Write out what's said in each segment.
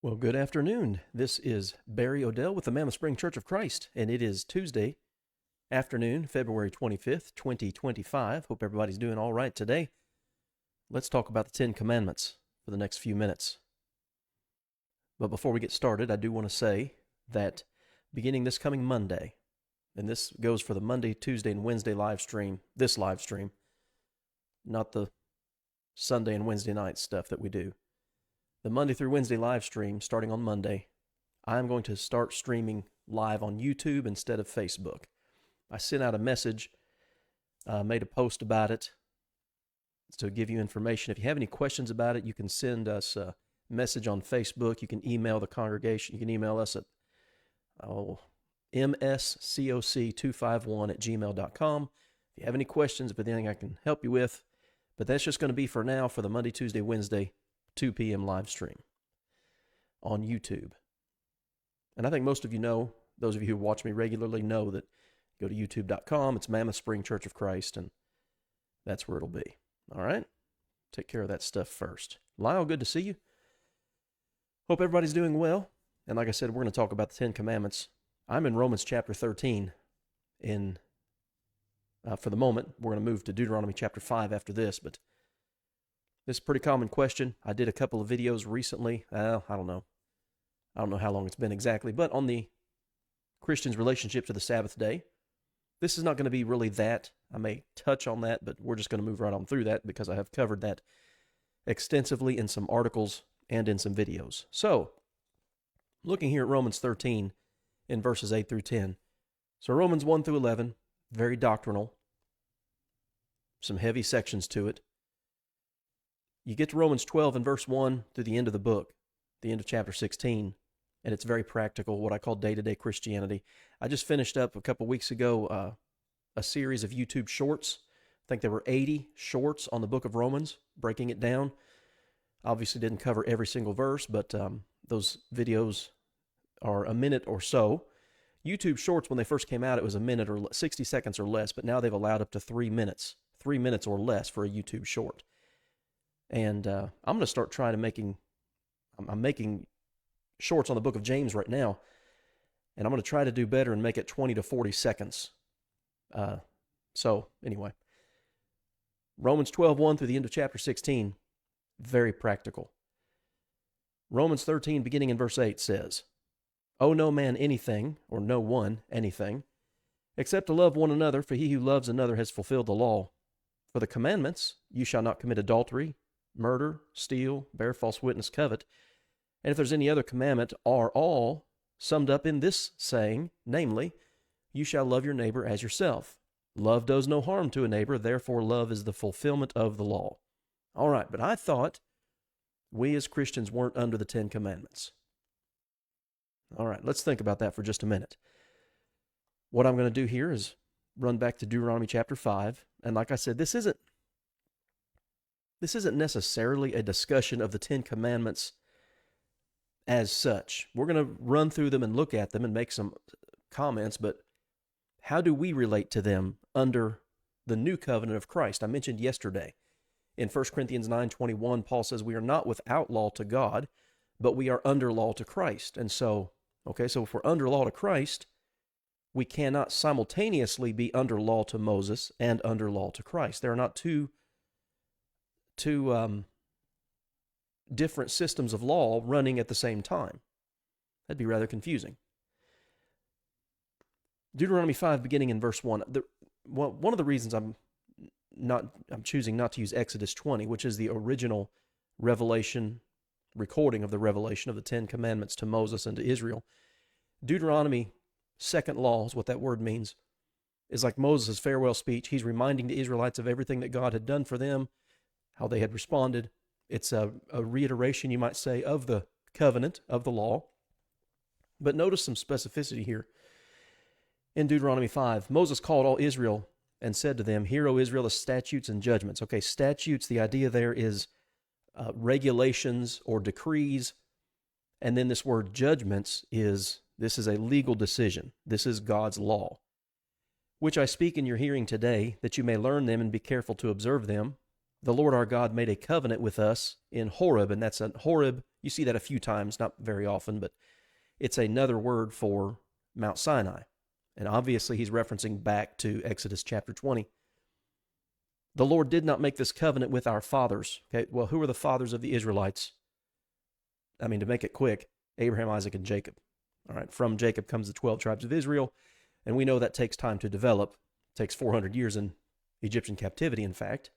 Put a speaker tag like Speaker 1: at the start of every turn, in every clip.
Speaker 1: Well, good afternoon. This is Barry Odell with the Mammoth Spring Church of Christ, and it is Tuesday afternoon, February 25th, 2025. Hope everybody's doing all right today. Let's talk about the Ten Commandments for the next few minutes. But before we get started, I do want to say that beginning this coming Monday, and this goes for the Monday, Tuesday, and Wednesday live stream, this live stream, not the Sunday and Wednesday night stuff that we do. The Monday through Wednesday live stream, starting on Monday, I'm going to start streaming live on YouTube instead of Facebook. I sent out a message, made a post about it to give you information. If you have any questions about it, you can send us a message on Facebook. You can email the congregation. You can email us at mscoc251@gmail.com. If you have any questions, if there's anything I can help you with. But that's just going to be for now for the Monday, Tuesday, Wednesday 2 p.m. live stream on YouTube. And I think most of you know, those of you who watch me regularly know that go to youtube.com, it's Mammoth Spring Church of Christ, and that's where it'll be. All right? Take care of that stuff first. Lyle, good to see you. Hope everybody's doing well. And like I said, we're going to talk about the Ten Commandments. I'm in Romans chapter 13. For the moment, we're going to move to Deuteronomy chapter 5 after this, but this is a pretty common question. I did a couple of videos recently. I don't know how long it's been exactly, but on the Christian's relationship to the Sabbath day. This is not going to be really that. I may touch on that, but we're just going to move right on through that because I have covered that extensively in some articles and in some videos. So, looking here at Romans 13 in verses 8 through 10. So Romans 1 through 11, very doctrinal. Some heavy sections to it. You get to Romans 12 and verse 1 through the end of the book, the end of chapter 16, and it's very practical, what I call day-to-day Christianity. I just finished up a couple weeks ago a series of YouTube shorts. I think there were 80 shorts on the book of Romans, breaking it down. Obviously didn't cover every single verse, but those videos are a minute or so. YouTube shorts, when they first came out, it was a minute or 60 seconds or less, but now they've allowed up to 3 minutes or less for a YouTube short. And I'm going to start trying to I'm making shorts on the book of James right now, and I'm going to try to do better and make it 20 to 40 seconds. So anyway, Romans 12:1 through the end of chapter 16, very practical. Romans 13, beginning in verse 8 says, "Owe no man anything, or no one anything, except to love one another, for he who loves another has fulfilled the law. For the commandments, you shall not commit adultery, murder, steal, bear false witness, covet. And if there's any other commandment, are all summed up in this saying, namely, you shall love your neighbor as yourself. Love does no harm to a neighbor, therefore love is the fulfillment of the law." All right, but I thought we as Christians weren't under the Ten Commandments. All right, let's think about that for just a minute. What I'm going to do here is run back to Deuteronomy chapter 5, and like I said, this isn't necessarily a discussion of the Ten Commandments as such. We're going to run through them and look at them and make some comments, but how do we relate to them under the new covenant of Christ? I mentioned yesterday in 1 Corinthians 9:21, Paul says we are not without law to God, but we are under law to Christ. And so if we're under law to Christ, we cannot simultaneously be under law to Moses and under law to Christ. There are not two different systems of law running at the same time. That'd be rather confusing. Deuteronomy 5, beginning in verse 1. One of the reasons I'm choosing not to use Exodus 20, which is the original revelation, recording of the revelation of the Ten Commandments to Moses and to Israel. Deuteronomy, second law is what that word means, is like Moses' farewell speech. He's reminding the Israelites of everything that God had done for them, how they had responded. It's a reiteration, you might say, of the covenant, of the law. But notice some specificity here. In Deuteronomy 5, Moses called all Israel and said to them, "Hear, O Israel, the statutes and judgments." Okay, statutes, the idea there is regulations or decrees. And then this word judgments this is a legal decision. This is God's law. "Which I speak in your hearing today, that you may learn them and be careful to observe them. The Lord our God made a covenant with us in Horeb," and Horeb You see that a few times, not very often, but it's another word for Mount Sinai. And obviously he's referencing back to Exodus chapter 20. The Lord did not make this covenant with our fathers. Okay, well, who are the fathers of the Israelites? I mean, to make it quick, Abraham, Isaac, and Jacob. All right, from Jacob comes the 12 tribes of Israel, and we know that takes time to develop. It takes 400 years in Egyptian captivity, in fact.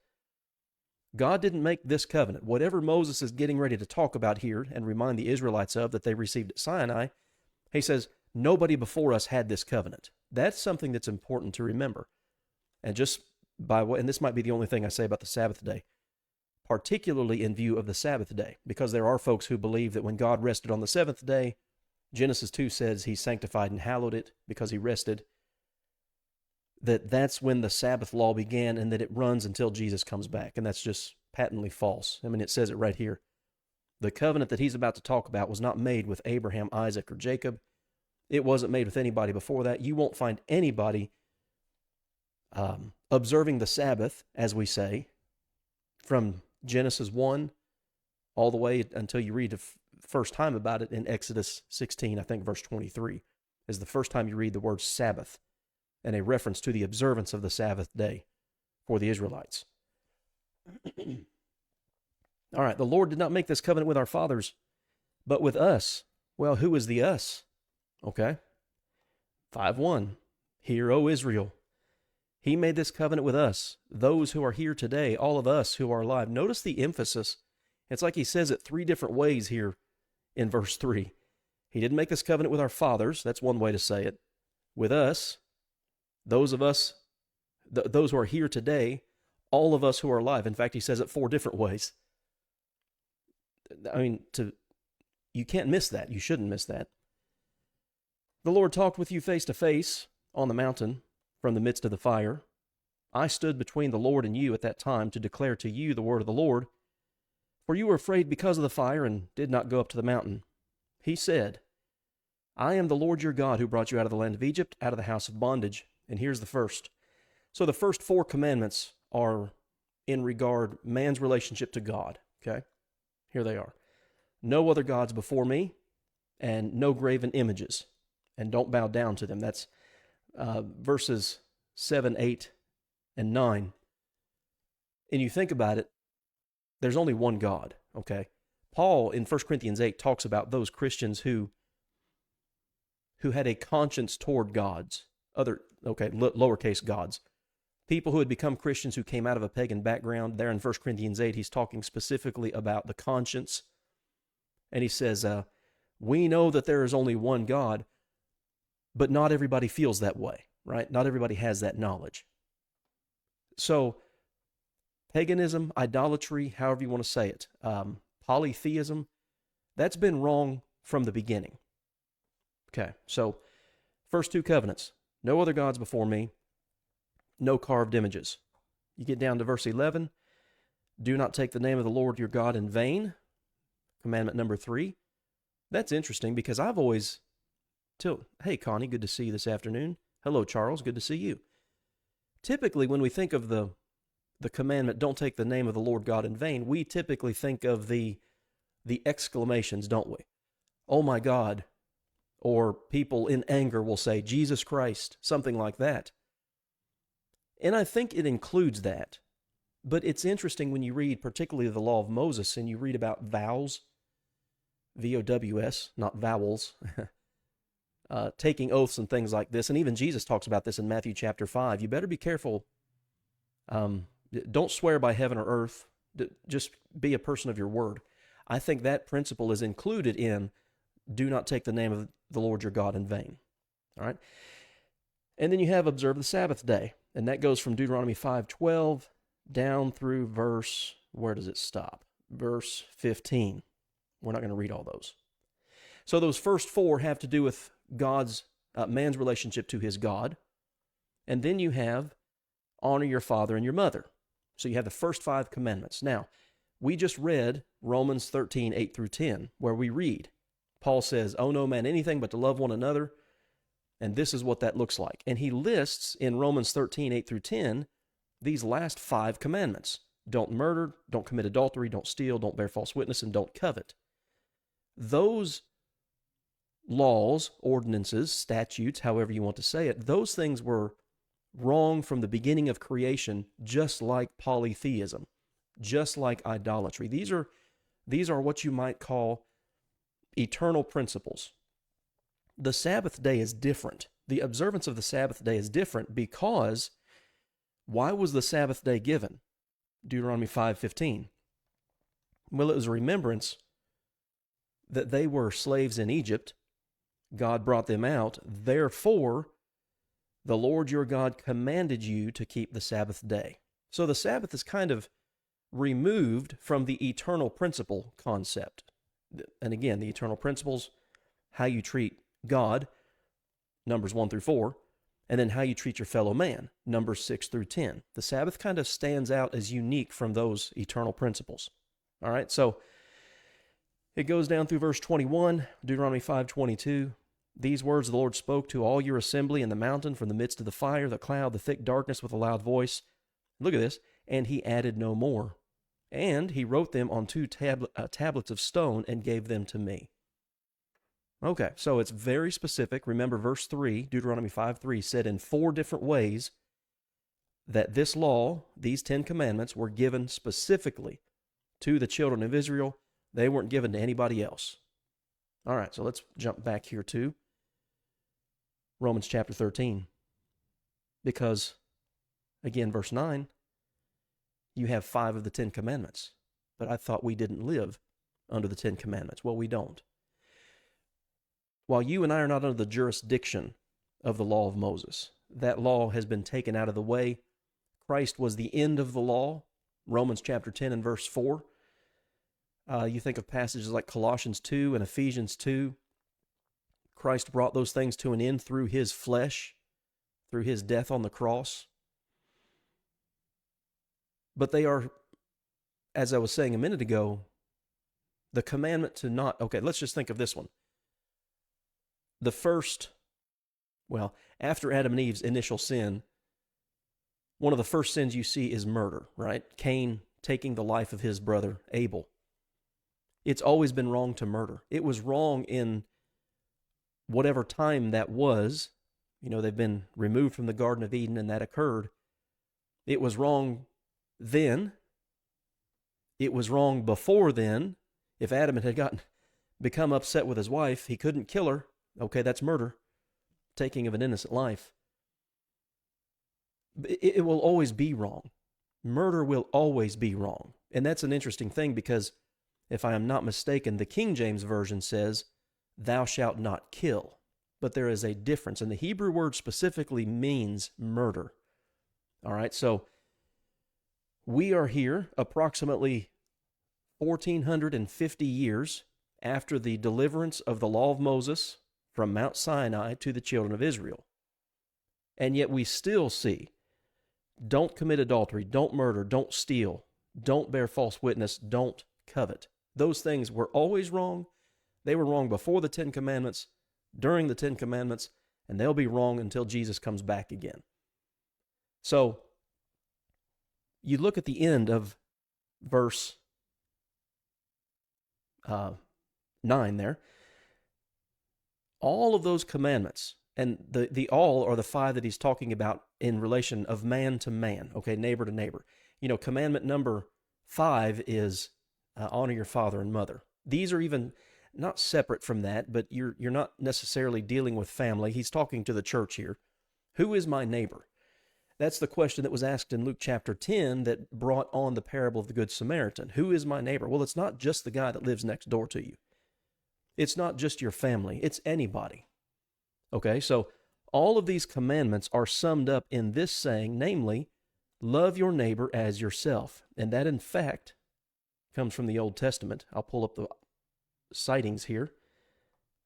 Speaker 1: God didn't make this covenant. Whatever Moses is getting ready to talk about here and remind the Israelites of that they received at Sinai, he says, nobody before us had this covenant. That's something that's important to remember. And just by what, and this might be the only thing I say about the Sabbath day, particularly in view of the Sabbath day, because there are folks who believe that when God rested on the seventh day, Genesis 2 says he sanctified and hallowed it because he rested, that's when the Sabbath law began and that it runs until Jesus comes back. And that's just patently false. I mean, it says it right here. The covenant that he's about to talk about was not made with Abraham, Isaac, or Jacob. It wasn't made with anybody before that. You won't find anybody observing the Sabbath, as we say, from Genesis 1 all the way until you read the first time about it in Exodus 16, I think verse 23, is the first time you read the word Sabbath and a reference to the observance of the Sabbath day for the Israelites. All right, the Lord did not make this covenant with our fathers, but with us. Well, who is the us? Okay. 5:1. Hear, O Israel. He made this covenant with us, those who are here today, all of us who are alive. Notice the emphasis. It's like he says it three different ways here in verse 3. He didn't make this covenant with our fathers. That's one way to say it. With us, those of us, those who are here today, all of us who are alive. In fact, he says it four different ways. I mean, you can't miss that. You shouldn't miss that. The Lord talked with you face to face on the mountain from the midst of the fire. I stood between the Lord and you at that time to declare to you the word of the Lord. For you were afraid because of the fire and did not go up to the mountain. He said, I am the Lord your God who brought you out of the land of Egypt, out of the house of bondage. And here's the first. So the first four commandments are in regard man's relationship to God. Okay? Here they are. No other gods before me, and no graven images, and don't bow down to them. That's verses 7, 8, and 9. And you think about it, there's only one God, okay? Paul in 1 Corinthians 8 talks about those Christians who had a conscience toward gods, lowercase gods. People who had become Christians who came out of a pagan background. There in 1 Corinthians 8, he's talking specifically about the conscience. And he says, we know that there is only one God, but not everybody feels that way, right? Not everybody has that knowledge. So, paganism, idolatry, however you want to say it, polytheism, that's been wrong from the beginning. Okay, so first two covenants, no other gods before me, no carved images. You get down to verse 11, do not take the name of the Lord your God in vain, commandment number 3. That's interesting because I've always, hey Connie, good to see you this afternoon. Hello Charles, good to see you. Typically when we think of the commandment, don't take the name of the Lord God in vain, we typically think of the exclamations, don't we? Oh my God. Or people in anger will say, Jesus Christ, something like that. And I think it includes that. But it's interesting when you read particularly the law of Moses and you read about vows, V-O-W-S, not vowels, taking oaths and things like this. And even Jesus talks about this in Matthew chapter 5. You better be careful. Don't swear by heaven or earth. Just be a person of your word. I think that principle is included in do not take the name of the Lord your God in vain. All right? And then you have observe the Sabbath day. And that goes from Deuteronomy 5:12 down through verse, where does it stop? Verse 15. We're not going to read all those. So those first four have to do with man's relationship to his God. And then you have honor your father and your mother. So you have the first 5 commandments. Now, we just read Romans 13, 8 through 10, where we read, Paul says, owe no man anything but to love one another, and this is what that looks like. And he lists in Romans 13, 8 through 10, these last 5 commandments. Don't murder, don't commit adultery, don't steal, don't bear false witness, and don't covet. those laws, ordinances, statutes, however you want to say it, those things were wrong from the beginning of creation, just like polytheism, just like idolatry. These are what you might call eternal principles. The Sabbath day is different. The observance of the Sabbath day is different because why was the Sabbath day given? Deuteronomy 5:15. Well, it was a remembrance that they were slaves in Egypt. God brought them out. Therefore, the Lord your God commanded you to keep the Sabbath day. So the Sabbath is kind of removed from the eternal principle concept. And again, the eternal principles, how you treat God, Numbers 1 through 4, and then how you treat your fellow man, Numbers 6 through 10. The Sabbath kind of stands out as unique from those eternal principles. All right, so it goes down through verse 21, Deuteronomy 5:22. These words the Lord spoke to all your assembly in the mountain from the midst of the fire, the cloud, the thick darkness with a loud voice. Look at this. And he added no more. And he wrote them on two tablets of stone and gave them to me. Okay, so it's very specific. Remember verse 3, Deuteronomy 5:3 said in 4 different ways that this law, these 10 commandments, were given specifically to the children of Israel. They weren't given to anybody else. All right, so let's jump back here to Romans chapter 13. Because, again, verse 9, you have 5 of the 10 commandments. But I thought we didn't live under the 10 commandments. Well, we don't. While you and I are not under the jurisdiction of the law of Moses, that law has been taken out of the way. Christ was the end of the law. Romans chapter 10 and verse 4. You think of passages like Colossians 2 and Ephesians 2. Christ brought those things to an end through his flesh, through his death on the cross. But they are, as I was saying a minute ago, the commandment to not... Okay, let's just think of this one. The first, after Adam and Eve's initial sin, one of the first sins you see is murder, right? Cain taking the life of his brother Abel. It's always been wrong to murder. It was wrong in whatever time that was. You know, they've been removed from the Garden of Eden and that occurred. It was wrong then. It was wrong before then. If Adam had become upset with his wife, he couldn't kill her. Okay, that's murder. Taking of an innocent life. It will always be wrong. Murder will always be wrong. And that's an interesting thing because, if I am not mistaken, the King James Version says, thou shalt not kill. But there is a difference. And the Hebrew word specifically means murder. All right, so we are here approximately 1,450 years after the deliverance of the law of Moses from Mount Sinai to the children of Israel. And yet we still see, don't commit adultery, don't murder, don't steal, don't bear false witness, don't covet. Those things were always wrong. They were wrong before the 10 Commandments, during the 10 Commandments, and they'll be wrong until Jesus comes back again. So, you look at the end of verse 9 there. All of those commandments, and the all are the 5 that he's talking about in relation of man to man, okay, neighbor to neighbor. You know, commandment number 5 is honor your father and mother. These are even not separate from that, but you're not necessarily dealing with family. He's talking to the church here. Who is my neighbor? That's the question that was asked in Luke chapter 10 that brought on the parable of the Good Samaritan. Who is my neighbor? Well, it's not just the guy that lives next door to you. It's not just your family. It's anybody. Okay, so all of these commandments are summed up in this saying, namely, love your neighbor as yourself. And that, in fact, comes from the Old Testament. I'll pull up the citings here.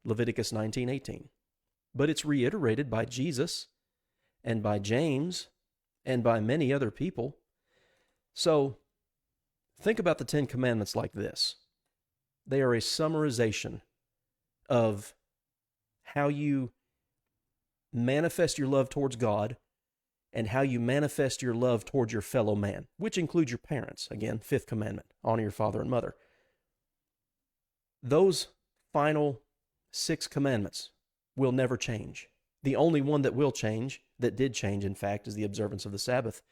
Speaker 1: Leviticus 19:18. But it's reiterated by Jesus and by James and by many other people. So think about the 10 Commandments like this. They are a summarization of how you manifest your love towards God and how you manifest your love towards your fellow man, which includes your parents. Again, 5th commandment, honor your father and mother. Those final 6 commandments will never change. The only one that will change, that did change, in fact, is the observance of the Sabbath.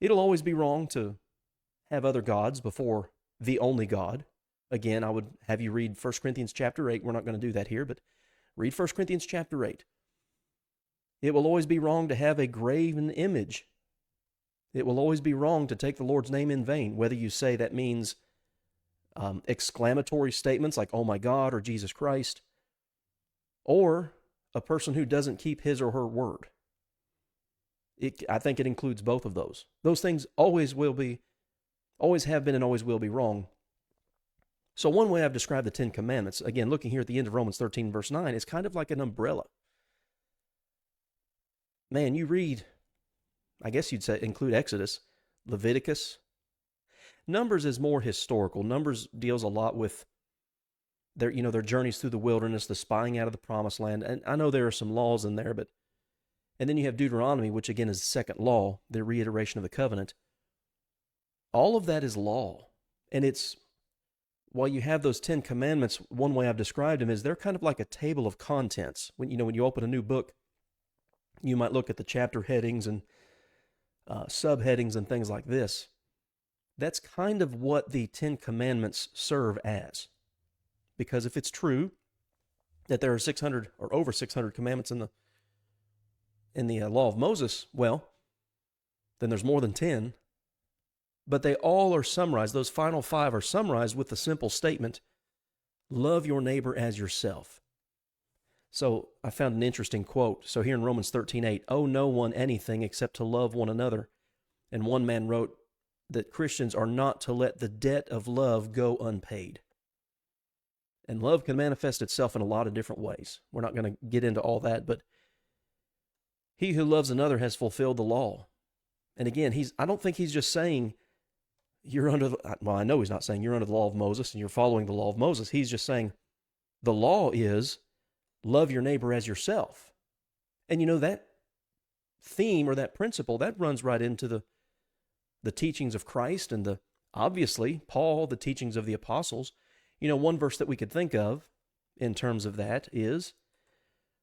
Speaker 1: It'll always be wrong to have other gods before the only God. Again, I would have you read 1 Corinthians chapter 8. We're not going to do that here, but read 1 Corinthians chapter 8. It will always be wrong to have a graven image. It will always be wrong to take the Lord's name in vain, whether you say that means exclamatory statements like, oh my God, or Jesus Christ, or a person who doesn't keep his or her word. I think it includes both of those. Those things always have been and always will be wrong. So one way I've described the 10 Commandments, again, looking here at the end of Romans 13, verse 9, is kind of like an umbrella. Man, you read, I guess you'd say include Exodus, Leviticus. Numbers is more historical. Numbers deals a lot with their journeys through the wilderness, the spying out of the promised land. And I know there are some laws in there, and then you have Deuteronomy, which again is the second law, the reiteration of the covenant. All of that is law. And while you have those 10 commandments, one way I've described them is they're kind of like a table of contents. When you open a new book, you might look at the chapter headings and subheadings and things like this. That's kind of what the 10 commandments serve as. Because if it's true that there are 600 or over 600 commandments in the law of Moses, well, then there's more than 10. But they all are summarized. Those final 5 are summarized with the simple statement, love your neighbor as yourself. So I found an interesting quote. So here in Romans 13:8, owe no one anything except to love one another. And one man wrote that Christians are not to let the debt of love go unpaid. And love can manifest itself in a lot of different ways. We're not going to get into all that, but he who loves another has fulfilled the law. And again, I don't think he's just saying I know he's not saying you're under the law of Moses and you're following the law of Moses. He's just saying the law is love your neighbor as yourself. And that theme or that principle, that runs right into the teachings of Christ and obviously, Paul, the teachings of the apostles. One verse that we could think of in terms of that is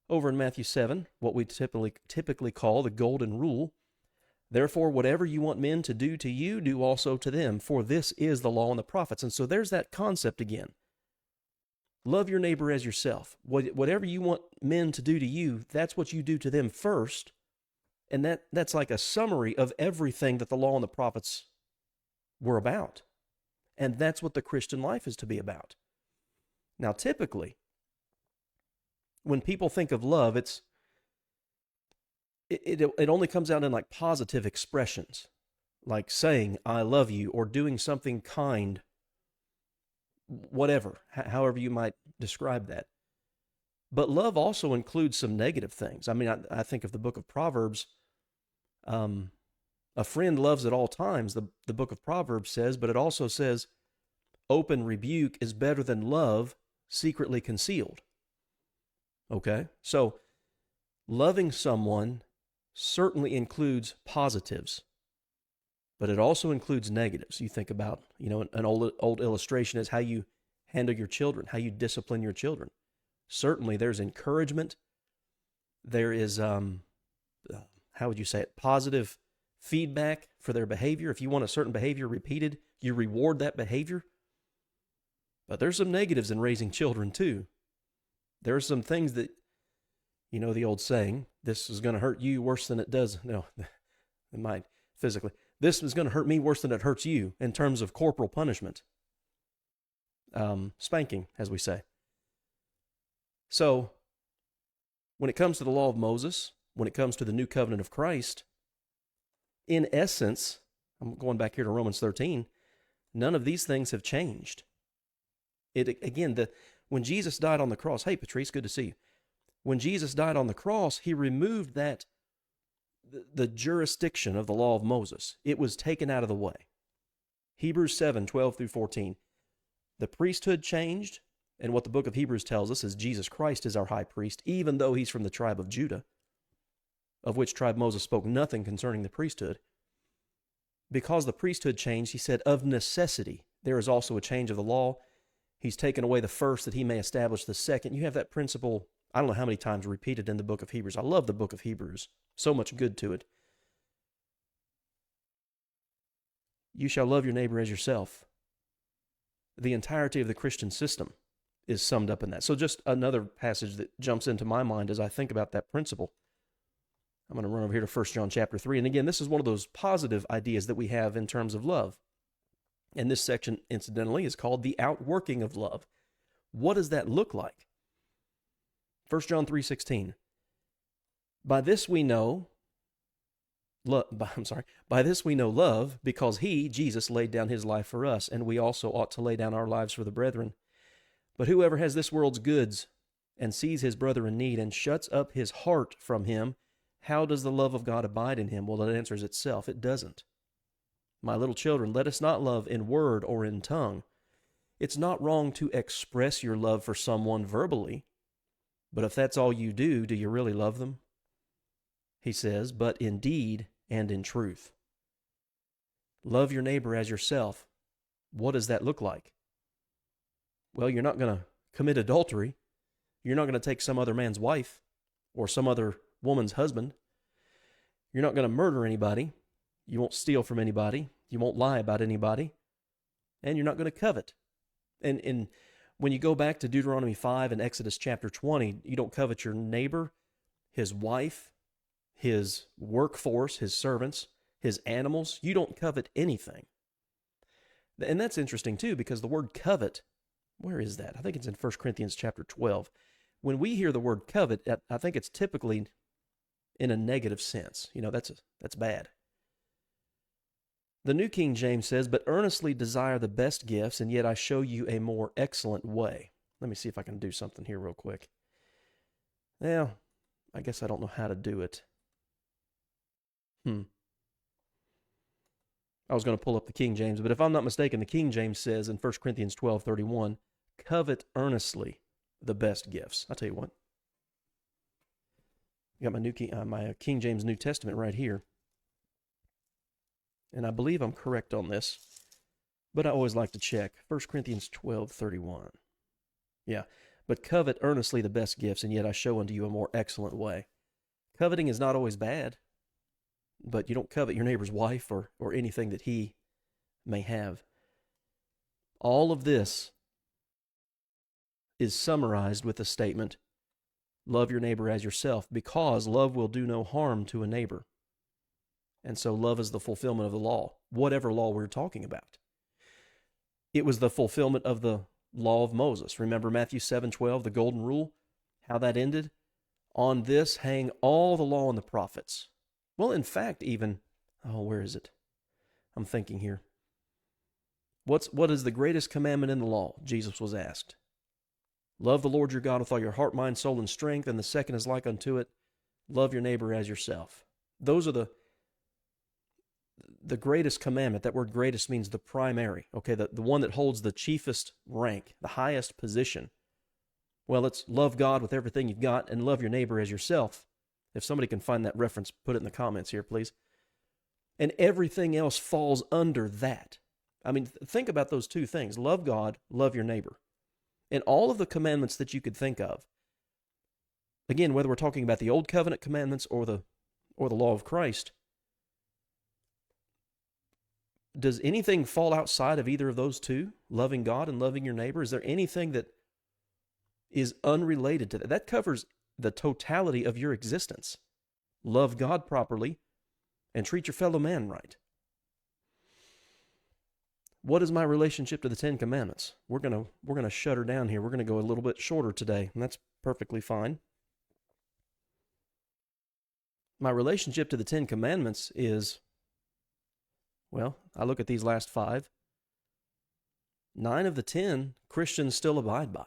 Speaker 1: over in Matthew 7, what we typically call the golden rule. Therefore, whatever you want men to do to you, do also to them, for this is the law and the prophets. And so there's that concept again. Love your neighbor as yourself. Whatever you want men to do to you, that's what you do to them first. And that's like a summary of everything that the law and the prophets were about. And that's what the Christian life is to be about. Now, typically, when people think of love, it only comes out in like positive expressions, like saying, I love you, or doing something kind, whatever, however you might describe that. But love also includes some negative things. I mean, I think of the book of Proverbs. A friend loves at all times, the book of Proverbs says, but it also says, open rebuke is better than love secretly concealed. Okay? So, loving someone certainly includes positives, but it also includes negatives. You think about, an old illustration is how you handle your children, how you discipline your children. Certainly there's encouragement. There is, how would you say it, positive feedback for their behavior. If you want a certain behavior repeated, you reward that behavior. But there's some negatives in raising children too. There are some things that, the old saying, this is going to hurt you worse than it does. No, it might physically. This is going to hurt me worse than it hurts you in terms of corporal punishment. Spanking, as we say. So, when it comes to the law of Moses, when it comes to the new covenant of Christ, in essence, I'm going back here to Romans 13, none of these things have changed. When Jesus died on the cross, hey Patrice, good to see you. When Jesus died on the cross, he removed the jurisdiction of the law of Moses. It was taken out of the way. Hebrews 7, 12 through 14. The priesthood changed, and what the book of Hebrews tells us is Jesus Christ is our high priest, even though he's from the tribe of Judah, of which tribe Moses spoke nothing concerning the priesthood. Because the priesthood changed, he said, of necessity, there is also a change of the law. He's taken away the first that he may establish the second. You have that principle, I don't know how many times repeated in the book of Hebrews. I love the book of Hebrews. So much good to it. You shall love your neighbor as yourself. The entirety of the Christian system is summed up in that. So just another passage that jumps into my mind as I think about that principle. I'm going to run over here to 1 John chapter 3. And again, this is one of those positive ideas that we have in terms of love. And this section, incidentally, is called the outworking of love. What does that look like? 1 John 3:16. By this we know love, because he, Jesus, laid down his life for us, and we also ought to lay down our lives for the brethren. But whoever has this world's goods and sees his brother in need and shuts up his heart from him, how does the love of God abide in him? Well, it answers itself. It doesn't. My little children, let us not love in word or in tongue. It's not wrong to express your love for someone verbally, but if that's all you do you really love them? He says, but in deed and in truth. Love your neighbor as yourself. What does that look like? Well, you're not going to commit adultery. You're not going to take some other man's wife or some other woman's husband. You're not going to murder anybody. You won't steal from anybody. You won't lie about anybody. And you're not going to covet. And when you go back to Deuteronomy 5 and Exodus chapter 20, you don't covet your neighbor, his wife, his workforce, his servants, his animals. You don't covet anything. And that's interesting too, because the word covet, where is that? I think it's in 1 Corinthians chapter 12. When we hear the word covet, I think it's typically in a negative sense. That's bad. The New King James says, but earnestly desire the best gifts, and yet I show you a more excellent way. Let me see if I can do something here real quick. Well, I guess I don't know how to do it. I was going to pull up the King James, but if I'm not mistaken, the King James says in 1 Corinthians 12:31, covet earnestly the best gifts. I'll tell you what. I got my King James New Testament right here. And I believe I'm correct on this, but I always like to check. 1 Corinthians 12:31. Yeah, but covet earnestly the best gifts, and yet I show unto you a more excellent way. Coveting is not always bad, but you don't covet your neighbor's wife or anything that he may have. All of this is summarized with the statement, love your neighbor as yourself, because love will do no harm to a neighbor. And so love is the fulfillment of the law, whatever law we're talking about. It was the fulfillment of the law of Moses. Remember Matthew 7:12, the golden rule, how that ended? On this hang all the law and the prophets. Well, in fact, even, where is it? I'm thinking here. What is the greatest commandment in the law? Jesus was asked. Love the Lord your God with all your heart, mind, soul, and strength. And the second is like unto it, love your neighbor as yourself. Those are the greatest commandment. That word greatest means the primary, okay, the one that holds the chiefest rank, the highest position. Well, it's love God with everything you've got and love your neighbor as yourself. If somebody can find that reference, put it in the comments here, please. And everything else falls under that. I mean, think about those two things. Love God, love your neighbor. And all of the commandments that you could think of, again, whether we're talking about the Old Covenant commandments or the law of Christ, does anything fall outside of either of those two, loving God and loving your neighbor? Is there anything that is unrelated to that? That covers the totality of your existence. Love God properly and treat your fellow man right. What is my relationship to the Ten Commandments? We're gonna shut her down here. We're gonna go a little bit shorter today, and that's perfectly fine. My relationship to the Ten Commandments is, well, I look at these last 5. 9 of the 10 Christians still abide by.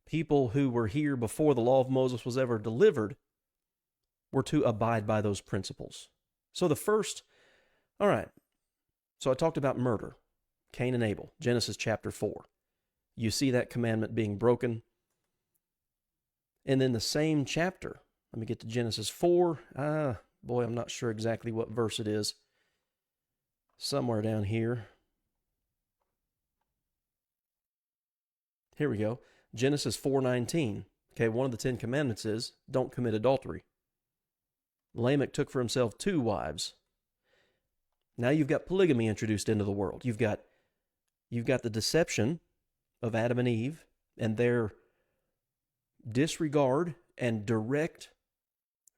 Speaker 1: People who were here before the law of Moses was ever delivered were to abide by those principles. So the first, all right, so I talked about murder, Cain and Abel, Genesis chapter 4. You see that commandment being broken. And then the same chapter, let me get to Genesis 4. Boy, I'm not sure exactly what verse it is. Somewhere down here. Here we go. Genesis 4:19. Okay, one of the 10 commandments is don't commit adultery. Lamech took for himself 2 wives. Now you've got polygamy introduced into the world. You've got the deception of Adam and Eve and their disregard and direct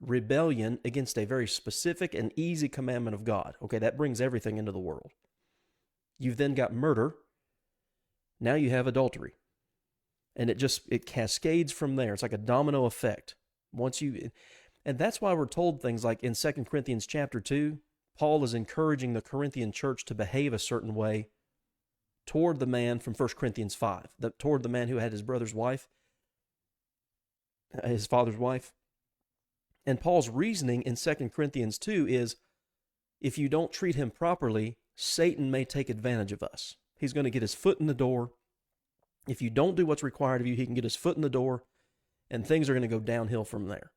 Speaker 1: rebellion against a very specific and easy commandment of God. Okay, that brings everything into the world. You've then got murder. Now you have adultery. And it cascades from there. It's like a domino effect. And that's why we're told things like in 2 Corinthians chapter 2, Paul is encouraging the Corinthian church to behave a certain way toward the man from 1 Corinthians 5, toward the man who had his father's wife. And Paul's reasoning in 2 Corinthians 2 is, if you don't treat him properly, Satan may take advantage of us. He's going to get his foot in the door. If you don't do what's required of you, he can get his foot in the door, and things are going to go downhill from there.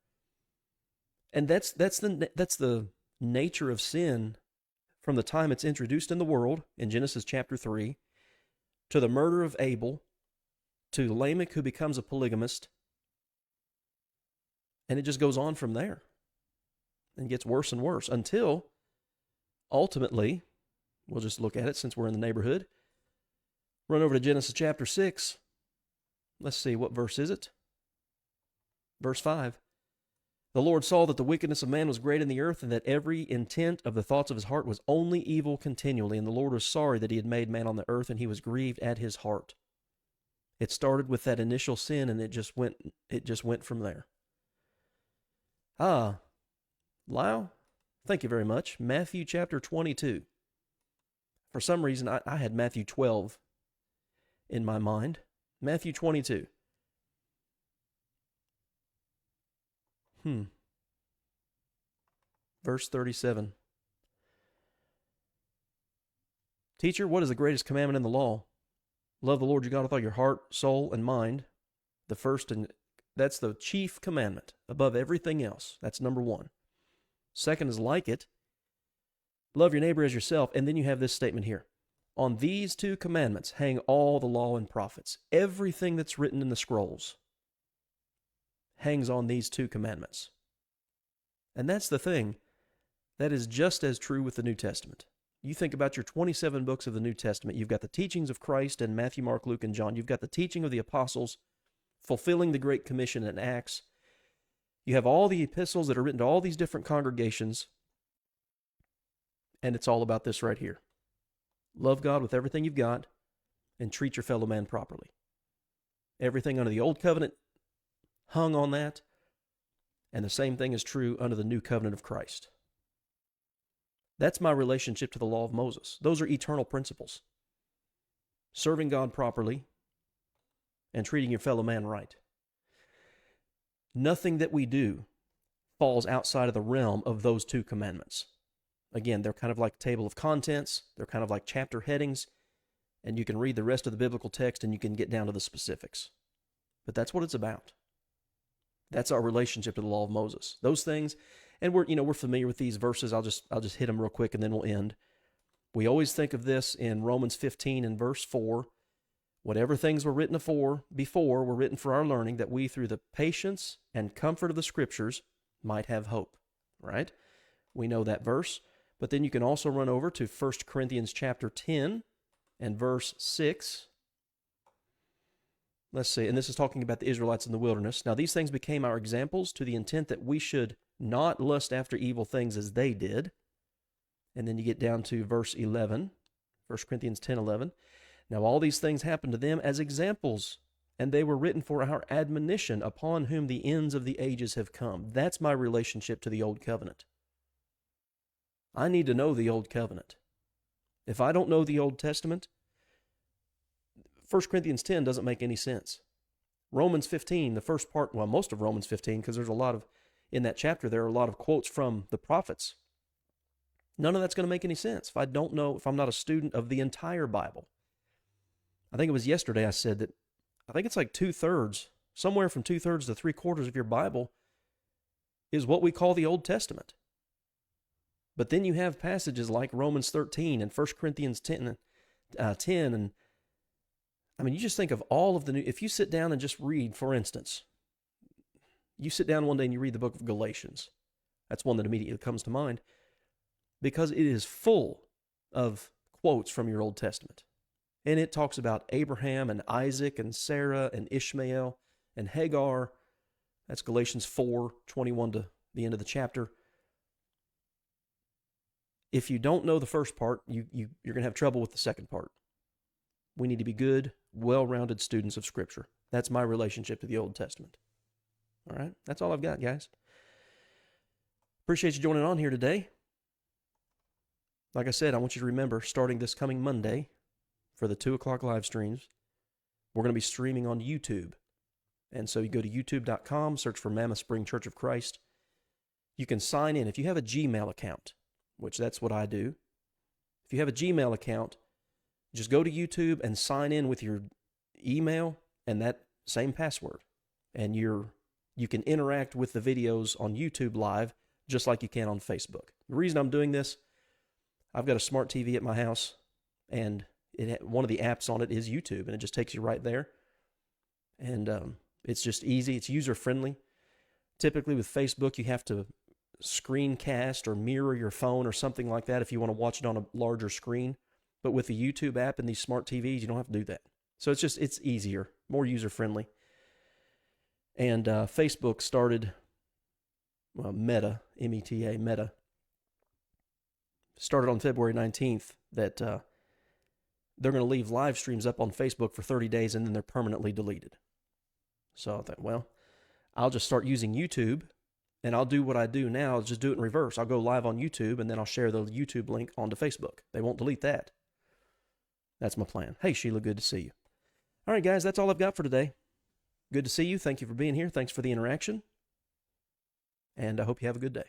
Speaker 1: And that's the nature of sin from the time it's introduced in the world, in Genesis chapter 3, to the murder of Abel, to Lamech who becomes a polygamist, and it just goes on from there and gets worse and worse until ultimately, we'll just look at it since we're in the neighborhood, run over to Genesis chapter 6. Let's see, what verse is it? Verse 5. The Lord saw that the wickedness of man was great in the earth, and that every intent of the thoughts of his heart was only evil continually. And the Lord was sorry that he had made man on the earth, and he was grieved at his heart. It started with that initial sin, and it just went from there. Lyle, thank you very much. Matthew chapter 22. For some reason, I had Matthew 12 in my mind. Matthew 22. Verse 37. Teacher, what is the greatest commandment in the law? Love the Lord your God with all your heart, soul, and mind. The first, and that's the chief commandment above everything else. That's number 1. Second is like it. Love your neighbor as yourself. And then you have this statement here. On these 2 commandments hang all the law and prophets. Everything that's written in the scrolls hangs on these 2 commandments. And that's the thing. That is just as true with the New Testament. You think about your 27 books of the New Testament. You've got the teachings of Christ in Matthew, Mark, Luke, and John. You've got the teaching of the apostles fulfilling the Great Commission in Acts. You have all the epistles that are written to all these different congregations. And it's all about this right here. Love God with everything you've got and treat your fellow man properly. Everything under the Old Covenant hung on that. And the same thing is true under the New Covenant of Christ. That's my relationship to the law of Moses. Those are eternal principles. Serving God properly and treating your fellow man right. Nothing that we do falls outside of the realm of those 2 commandments. Again, they're kind of like a table of contents. They're kind of like chapter headings. And you can read the rest of the biblical text and you can get down to the specifics. But that's what it's about. That's our relationship to the law of Moses. Those things, and we're familiar with these verses. I'll just hit them real quick and then we'll end. We always think of this in Romans 15 and verse 4. Whatever things were written before were written for our learning, that we through the patience and comfort of the Scriptures might have hope. Right? We know that verse. But then you can also run over to 1 Corinthians chapter 10 and verse 6. Let's see, and this is talking about the Israelites in the wilderness. Now these things became our examples to the intent that we should not lust after evil things as they did. And then you get down to verse 11, 1 Corinthians 10:11. Now all these things happened to them as examples, and they were written for our admonition, upon whom the ends of the ages have come. That's my relationship to the Old Covenant. I need to know the Old Covenant. If I don't know the Old Testament, 1 Corinthians 10 doesn't make any sense. Romans 15, the first part, well, most of Romans 15, because there's a lot of, in that chapter, there are a lot of quotes from the prophets. None of that's going to make any sense if I don't know, if I'm not a student of the entire Bible. I think it was yesterday I said that, I think it's like 2/3, somewhere from 2/3 to 3/4 of your Bible is what we call the Old Testament. But then you have passages like Romans 13 and 1 Corinthians 10 and I mean, you just think of all of the new, if you sit down and just read, for instance, you sit down one day and you read the book of Galatians. That's one that immediately comes to mind because it is full of quotes from your Old Testament. And it talks about Abraham and Isaac and Sarah and Ishmael and Hagar. That's Galatians 4:21 to the end of the chapter. If you don't know the first part, you're going to have trouble with the second part. We need to be good, well-rounded students of Scripture. That's my relationship to the Old Testament. All right? That's all I've got, guys. Appreciate you joining on here today. Like I said, I want you to remember, starting this coming Monday for the 2 o'clock live streams, we're going to be streaming on YouTube. And so you go to youtube.com, search for Mammoth Spring Church of Christ. You can sign in. If you have a Gmail account, which that's what I do, if you have a Gmail account, just go to YouTube and sign in with your email and that same password. And you can interact with the videos on YouTube live just like you can on Facebook. The reason I'm doing this, I've got a smart TV at my house, and one of the apps on it is YouTube, and it just takes you right there. And it's just easy. It's user-friendly. Typically with Facebook, you have to screencast or mirror your phone or something like that if you want to watch it on a larger screen. But with the YouTube app and these smart TVs, you don't have to do that. So it's easier, more user-friendly. And Facebook started, Meta, M-E-T-A, Meta, started on February 19th that they're going to leave live streams up on Facebook for 30 days and then they're permanently deleted. So I thought, well, I'll just start using YouTube and I'll do what I do now. I'll just do it in reverse. I'll go live on YouTube and then I'll share the YouTube link onto Facebook. They won't delete that. That's my plan. Hey, Sheila, good to see you. All right, guys, that's all I've got for today. Good to see you. Thank you for being here. Thanks for the interaction. And I hope you have a good day.